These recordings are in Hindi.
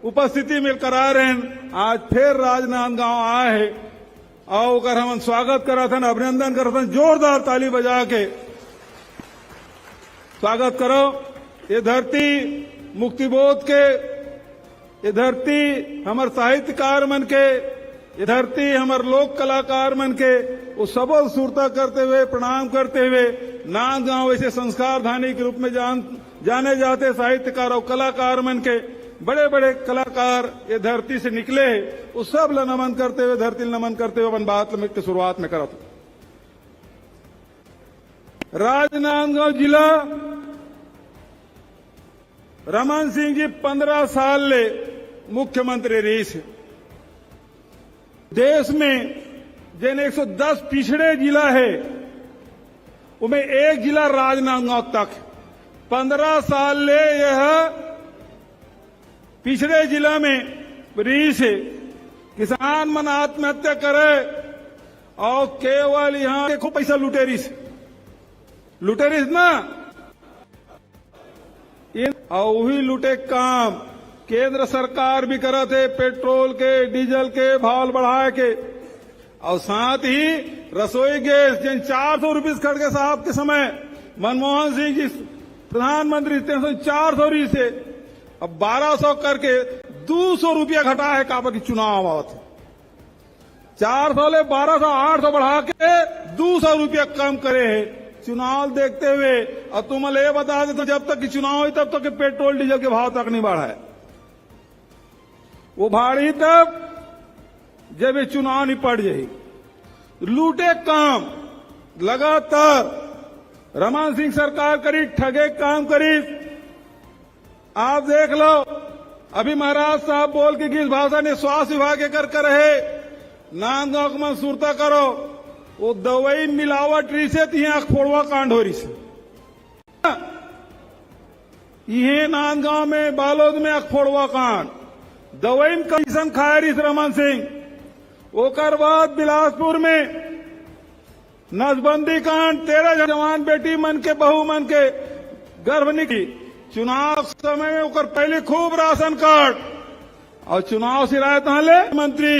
उपस्थिति में करा रहे हैं। आज फिर राजनांदगांव आए है और हम स्वागत करा था, अभिनंदन करा था, जोरदार ताली बजा के स्वागत करो। ये धरती मुक्तिबोध के, ये धरती हमार साहित्यकार मन के, ये धरती हमार लोक कलाकार मन के वो सबल सुरता करते हुए, प्रणाम करते हुए नांदगांव ऐसे संस्कार धानी के रूप में जाने जाते साहित्यकार और कलाकार मन के बड़े बड़े कलाकार ये धरती से निकले, उस सब ला नमन करते हुए, धरती नमन करते हुए अपन बात की शुरुआत में करा था। राजनांदगांव जिला रमन सिंह जी 15 साल ले मुख्यमंत्री रही से। देश में जिन 110 पिछड़े जिला है उनमें एक जिला राजनांदगांव तक 15 साल ले यह पिछड़े जिला में रही से। किसान मन आत्महत्या करे और केवल यहां देखो पैसा लुटेरिस ना, और वही लुटे काम केंद्र सरकार भी करा थे, पेट्रोल के डीजल के भाव बढ़ाए के, और साथ ही रसोई गैस जिन 400 रुपये खड़ के साहब के समय मनमोहन सिंह जी प्रधानमंत्री 400 रुपये से अब 1200 करके 200 रुपया घटा है। काबा की चुनाव आवत 400 ले 1200 800 बढ़ा के 200 रुपया कम करे है चुनाव देखते हुए। और तुम ये बता दे तो जब तक की चुनाव हुई तब तक पेट्रोल डीजल के भाव तक नहीं बढ़ा है। वो भाड़ी तब जब ये चुनाव नहीं पड़ जाए। लूटे काम लगातार रमन सिंह सरकार करी, ठगे काम करी। आप देख लो, अभी महाराज साहब बोल के किस भाषा ने स्वास्थ्य विभाग के कर रहे नांदगांव को मंसूरता करो, वो दवाई मिलावट रही से यहाँ फोड़वा कांड हो रही से। ये नांदगांव में बालोद में अखफोड़वा कांड दवाई में कमीशन खाए रही रमन सिंह। ओकर बाद बिलासपुर में नसबंदी कांड 13 जवान बेटी मन के बहू मन के गर्भ निकली। चुनाव समय में ओकर पहले खूब राशन कार्ड और चुनाव से राय ले मंत्री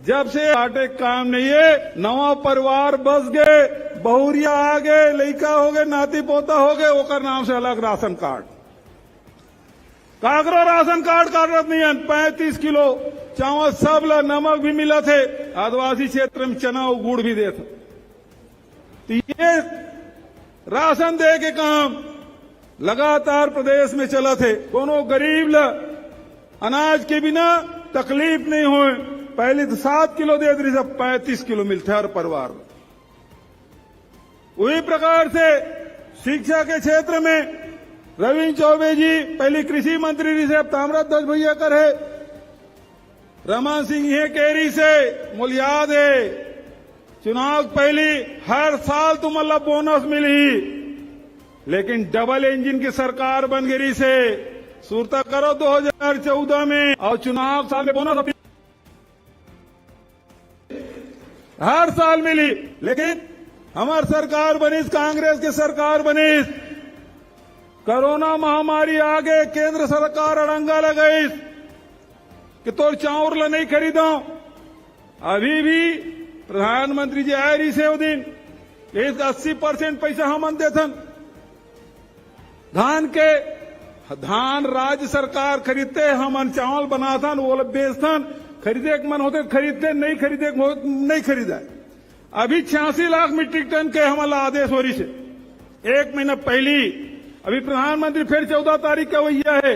जब से आटे काम नहीं है। नवा परिवार बस गए, बहुरिया आ गए, लड़का हो गए, नाती पोता हो गए, ओकर नाम से अलग राशन कार्ड। कागरो राशन कार्ड काटत नहीं है। 35 किलो चावल सब ला, नमक भी मिला थे, आदिवासी क्षेत्र में चना और गुड़ भी देता। तो ये राशन दे के काम लगातार प्रदेश में चला थे। कोनो गरीब ला अनाज के बिना तकलीफ नहीं हुए। पहले तो 7 किलो दे रही, सब 35 किलो मिलते हर परिवार में। वही प्रकार से शिक्षा के क्षेत्र में रविंद्र चौबे जी पहले कृषि मंत्री रही से, अब ताम्रध्वज भैया कर है। रमन सिंह ये केरी से मुझे याद है चुनाव पहली हर साल तुम अल्लाह बोनस मिली, लेकिन डबल इंजन की सरकार बन गई से सूरता करो 2014 में और चुनाव साल में बोनस हर साल मिली। लेकिन हमारी सरकार बनी, कांग्रेस की सरकार बनी, कोरोना महामारी आ गए, केंद्र सरकार अड़ंगा लगाई कि तो चाउर ला नहीं खरीदो। अभी भी प्रधानमंत्री जी आए रही से वो दिन 80% पैसा हम देथन धान के। धान राज्य सरकार खरीदते, हम चावल बनाथन, वो बेचथन। खरीदे के मन होते खरीदते, नहीं खरीदे नहीं खरीदा। अभी 86 लाख मीट्रिक टन के हमारा आदेश हो रही से 1 महीना पहली। अभी प्रधानमंत्री फिर 14 तारीख का वही है,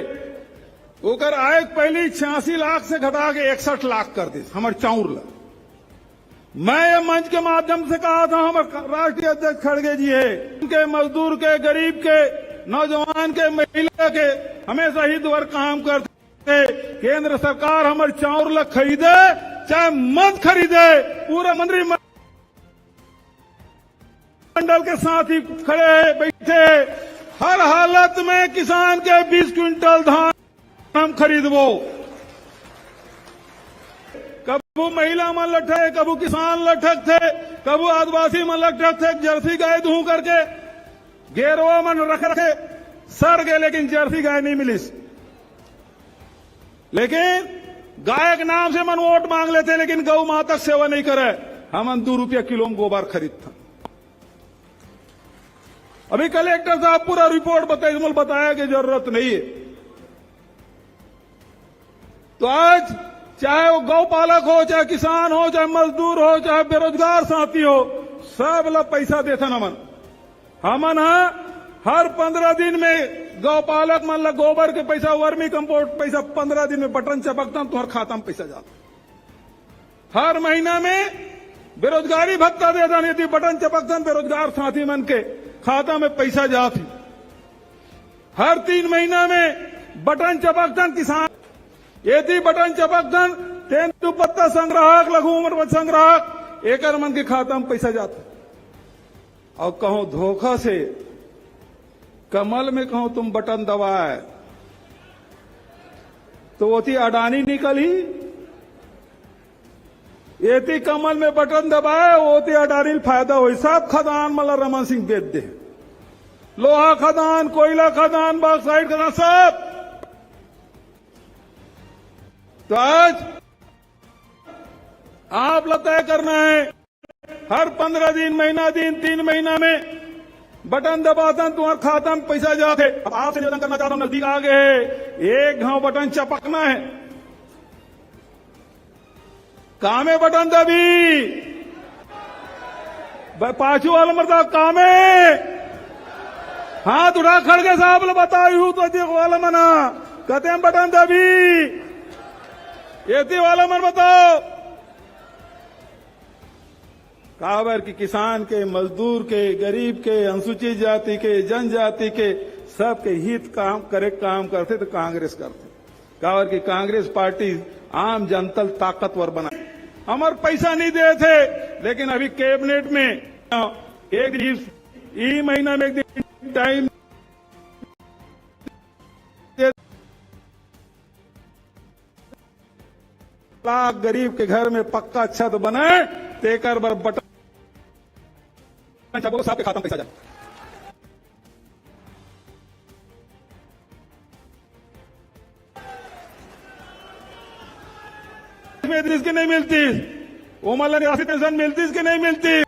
ओकर आय पहले 86 लाख से घटा के 61 लाख कर दी हमारे चाउर ला। मैं ये मंच के माध्यम से कहा था, हमारे राष्ट्रीय अध्यक्ष खड़गे जी है, उनके मजदूर के, गरीब के, नौजवान के, महिला के हमेशा हित वर्ग काम करते। केंद्र सरकार हमारे चाउर ला खरीदे चाहे मत खरीदे, पूरा मंत्रिमंडल के साथ ही खड़े बैठे, हर हालत में किसान के 20 क्विंटल धान हम खरीदबो। कबू महिला मन लठे, कबू किसान लठक थे, कबू आदिवासी मन लठक थे। जर्सी गाय धू करके गेरवा मन रख रखे सर गए, लेकिन जर्सी गाय नहीं मिली। लेकिन गाय के नाम से मन वोट मांग लेते, लेकिन गौ माता सेवा नहीं करे। हम 2 रुपया किलो में गोबर खरीदता। अभी कलेक्टर साहब पूरा रिपोर्ट बताया कि जरूरत नहीं है। तो आज चाहे वो गौ पालक हो, चाहे किसान हो, चाहे मजदूर हो, चाहे बेरोजगार साथी हो, सब लोग पैसा देता न हमन हर 15 दिन में गौ पालक मन ला गोबर के पैसा, वर्मी कंपोस्ट पैसा 15 दिन में बटन चपकता तुम्हारे खाता में पैसा जाता। हर महीना में बेरोजगारी भत्ता देता, नहीं थी बटन चपकता बेरोजगार साथी मन के खाता में पैसा जाती। हर 3 महीना में बटन चपकतन किसान ये थी बटन चपकतन तेंदु पत्ता संग्राहक, लघु उम्र संग्राहक एकर मन के खाता में पैसा जाता। और कहो धोखा से कमल में कहो तुम बटन दबाए तो वो थी अडानी निकली। ये थी कमल में बटन दबाए वो थी अडानी फायदा हुई। सब खदान मतलब रमन सिंह बेच दे, लोहा खदान, कोयला खदान, बॉक्साइट खदान सब। तो आज आप तय करना है हर 15 दिन, महीना दिन, 3 महीना में बटन दबाता तुम्हारे खाता में पैसा जाते। अब आपसे निवेदन करना चाहता हूं, नजदीक आ गए, एक घाव बटन चपकना है। कामे बटन दबी पाछू वाला मरदा कामे हाथ उठा खड़गे साहब ने बतायू तो देखो वाला मना कहते हैं बटन दबी ये वाला मन बताओ। काबर की किसान के, मजदूर के, गरीब के, अनुसूचित जाति के, जनजाति के सबके हित काम करते तो कांग्रेस करते। काबर की कांग्रेस पार्टी आम जनता ताकतवर बना। हमारे पैसा नहीं दे थे, लेकिन अभी कैबिनेट में एक दिन ई महीना में एक दिन टाइम लाख गरीब के घर में पक्का छत बने तेकर बर बटन साहब के खाता में पैसा जाए। इसकी नहीं मिलती, वो मतलब निवासी पेंशन मिलती, इसकी नहीं मिलती।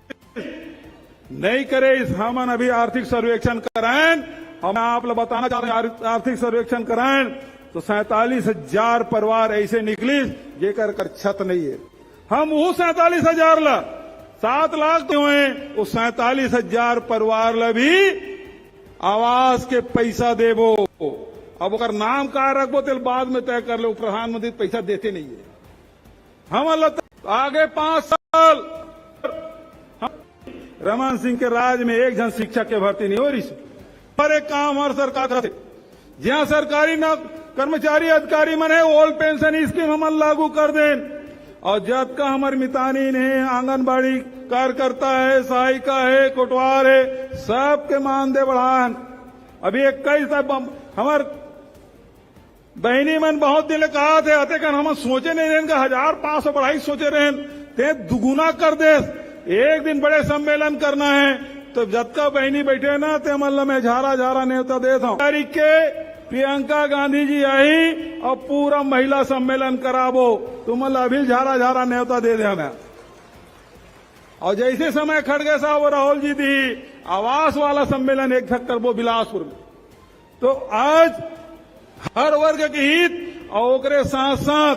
नहीं करे इस हमन अभी आर्थिक सर्वेक्षण कराएं। हम आप लोग बताना चाहते हैं आर्थिक सर्वेक्षण कराएं तो 47,000 परिवार ऐसे निकली जेकर कर छत नहीं है। हम वो 47,000 ला 7 लाख तो हुए, उस 47,000 परिवार ला भी आवास के पैसा देवो। अब अगर नाम का रखबो तो बाद में तय कर लो, प्रधानमंत्री पैसा देते नहीं है। हम आगे 5 साल रमन सिंह के राज में एक जन शिक्षक के भर्ती नहीं हो रही। पर एक काम हमारे सरकार करते, जहां सरकारी न कर्मचारी अधिकारी मन है ओल्ड पेंशन स्कीम हम लागू कर दें। और जब का हमारे मितानीन है, आंगनबाड़ी कार्यकर्ता है, सहायिका है, कोटवार है, सबके मानदेय बढ़ान। अभी 21 हमार बहनी मन बहुत दिन कहा थे अते कर हम सोचे नहीं रहें 1,500 बढ़ाई सोचे रहें ते दुगुना कर दे। एक दिन बड़े सम्मेलन करना है तो जब का बहनी बैठे ना ते मतलब मैं झारा झारा न्योता देता हूं। तारीख के प्रियंका गांधी जी आई और पूरा महिला सम्मेलन कराबो, तुम अभी झारा झारा न्योता दे दे हमें। और जैसे समय खड़गे साहब और राहुल जी दी आवास वाला सम्मेलन एक धक करबो बिलासपुर में। तो आज हर वर्ग के हित और ओकरे साथ साथ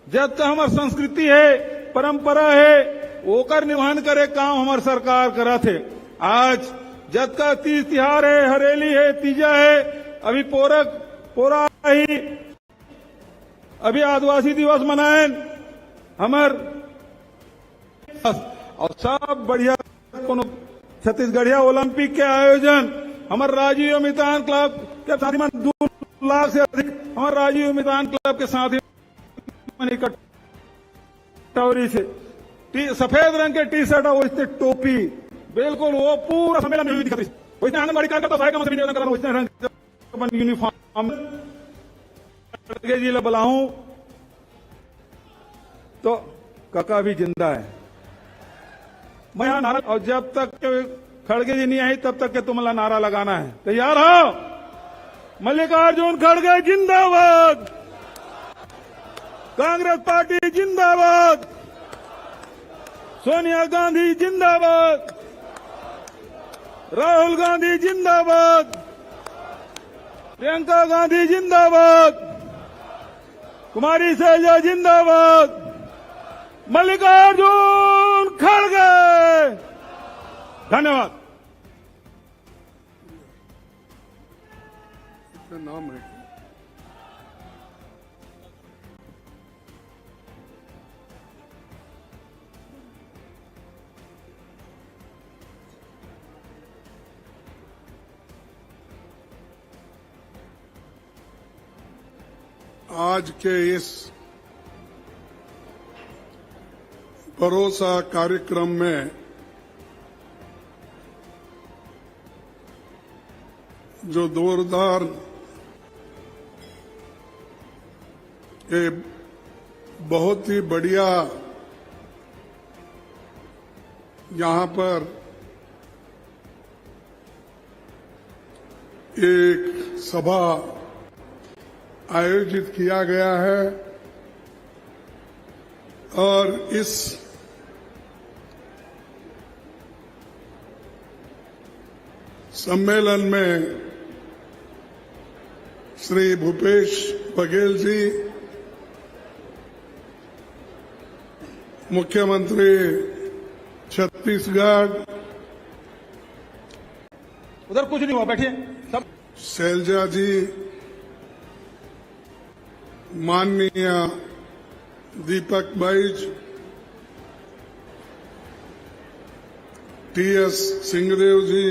जब तक हमार संस्कृति है, परंपरा है, ओकर निर्वहन करे काम हमार सरकार करा थे। आज जब का तीज तिहार है, हरेली है, तीजा है, अभी पोरा ही अभी आदिवासी दिवस मनाए हमार और सब बढ़िया कोनो छत्तीसगढ़िया ओलंपिक के आयोजन हमारे राजीव मितान क्लब के साथी मन 2 लाख से अधिक हमारे राजीव मितान क्लब के साथी इकट्ठा से सफेद रंग के टी शर्ट और उसने टोपी बिल्कुल वो पूरा सम्मेलन में दिखाती है। आंगनबाड़ी कार्यकर्ता सहायक से निवेदन कर रहा हूं रंग यूनिफॉर्म जिला बुलाऊं तो काका भी जिंदा है। मैं यहां नारा और जब तक खड़गे जी नहीं आई तब तक के तुम्हारा नारा लगाना है। तैयार हो? मल्लिकार्जुन खड़गे जिंदाबाद, कांग्रेस पार्टी जिंदाबाद, सोनिया गांधी जिंदाबाद, राहुल गांधी जिंदाबाद, प्रियंका गांधी जिंदाबाद, कुमारी शैलजा जिंदाबाद, मल्लिकार्जुन खड़गे। धन्यवाद। नाम है आज के इस भरोसा कार्यक्रम में जो जोरदार ये बहुत ही बढ़िया यहां पर एक सभा आयोजित किया गया है और इस सम्मेलन में श्री भूपेश बघेल जी, मुख्यमंत्री छत्तीसगढ़, उधर कुछ नहीं हुआ, बैठिए सब। शैलजा जी, माननीय दीपक बैज, टीएस सिंहदेव जी,